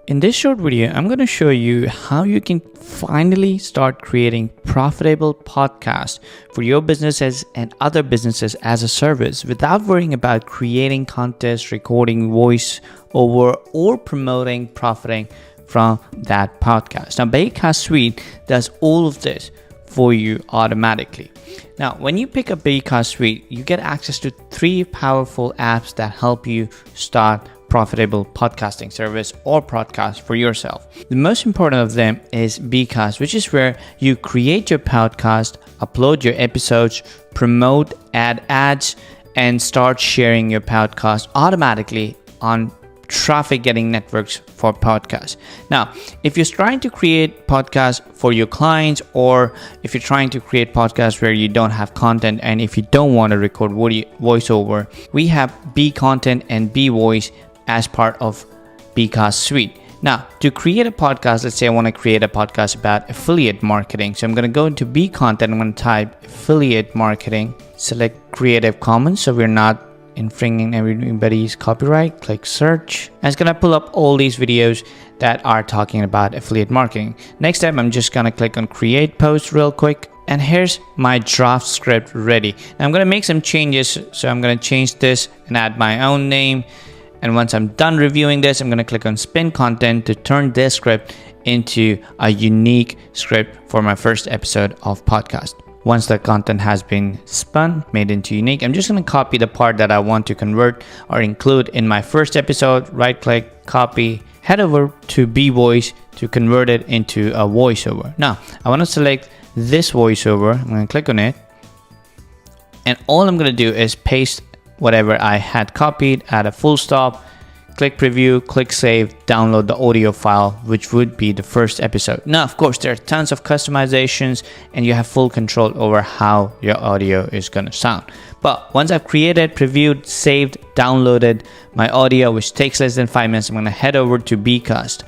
In this short video, I'm going to show you how you can finally start creating profitable podcasts for your businesses and other businesses as a service without worrying about creating contests, recording voice over, or profiting from that podcast. Now, bCast Suite does all of this for you automatically. Now, when you pick up bCast Suite, you get access to 3 powerful apps that help you start profitable podcasting service or podcast for yourself. The most important of them is bCast, which is where you create your podcast, upload your episodes, promote, add ads, and start sharing your podcast automatically on traffic getting networks for podcasts. Now, if you're trying to create podcasts for your clients, or if you're trying to create podcasts where you don't have content, and if you don't want to record voiceover, we have bContent and bVoice as part of bCast Suite. Now, to create a podcast, let's say I want to create a podcast about affiliate marketing. So I'm going to go into bContent, I'm going to type affiliate marketing, select Creative Commons so we're not infringing everybody's copyright, click search, and it's going to pull up all these videos that are talking about affiliate marketing. Next step, I'm just going to click on create post real quick, and here's my draft script ready. Now I'm going to make some changes, so I'm going to change this and add my own name. And once I'm done reviewing this, I'm going to click on spin content to turn this script into a unique script for my first episode of podcast. Once the content has been spun, made into unique, I'm just going to copy the part that I want to convert or include in my first episode, right click, copy, head over to bVoice to convert it into a voiceover. Now, I want to select this voiceover. I'm going to click on it. And all I'm going to do is paste whatever I had copied, add a full stop, click preview, click save, download the audio file, which would be the first episode. Now, of course, there are tons of customizations and you have full control over how your audio is going to sound. But once I've created, previewed, saved, downloaded my audio, which takes less than 5 minutes, I'm going to head over to bCast.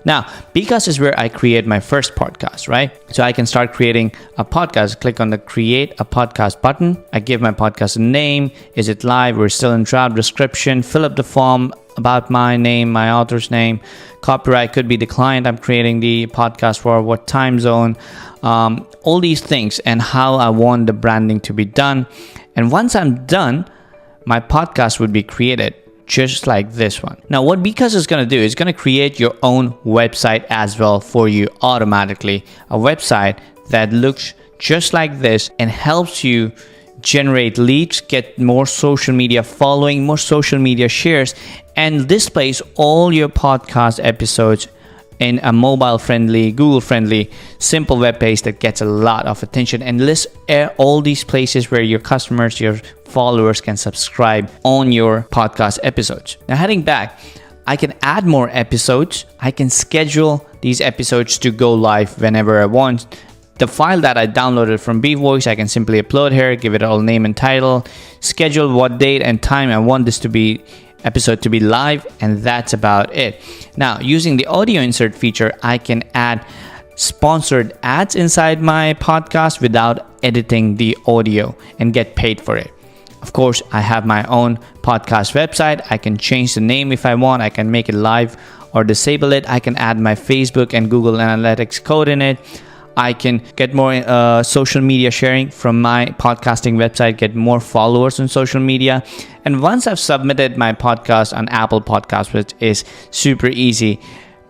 Now, bCast is where I create my first podcast, right? So I can start creating a podcast. Click on the create a podcast button. I give my podcast a name. Is it live? We're still in draft, description, fill up the form about my name, my author's name. Copyright could be the client I'm creating the podcast for, what time zone, all these things, and how I want the branding to be done. And once I'm done, my podcast would be created just like this one. Now, what bCast is going to do is going to create your own website as well for you automatically. A website that looks just like this and helps you generate leads, get more social media following, more social media shares, and displays all your podcast episodes in a mobile-friendly, Google-friendly, simple web page that gets a lot of attention and lists all these places where your customers, your followers can subscribe on your podcast episodes. Now, heading back, I can add more episodes. I can schedule these episodes to go live whenever I want. The file that I downloaded from bVoice, I can simply upload here, give it all name and title, schedule what date and time I want this episode to be live, and that's about it. Now, using the audio insert feature, I can add sponsored ads inside my podcast without editing the audio and get paid for it. Of course, I have my own podcast website. I can change the name if I want. I can make it live or disable it. I can add my Facebook and Google Analytics code in it. I can get more social media sharing from my podcasting website, get more followers on social media. And once I've submitted my podcast on Apple Podcasts, which is super easy,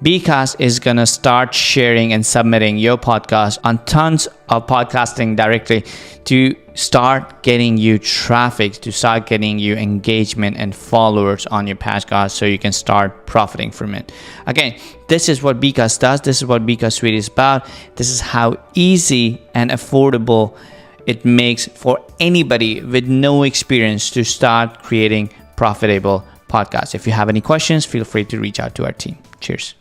bCast is going to start sharing and submitting your podcast on tons of podcasting directory to start getting you traffic, to start getting you engagement and followers on your podcast so you can start profiting from it. Again, this is what bCast does. This is what bCast Suite is about. This is how easy and affordable it makes for anybody with no experience to start creating profitable podcasts. If you have any questions, feel free to reach out to our team. Cheers.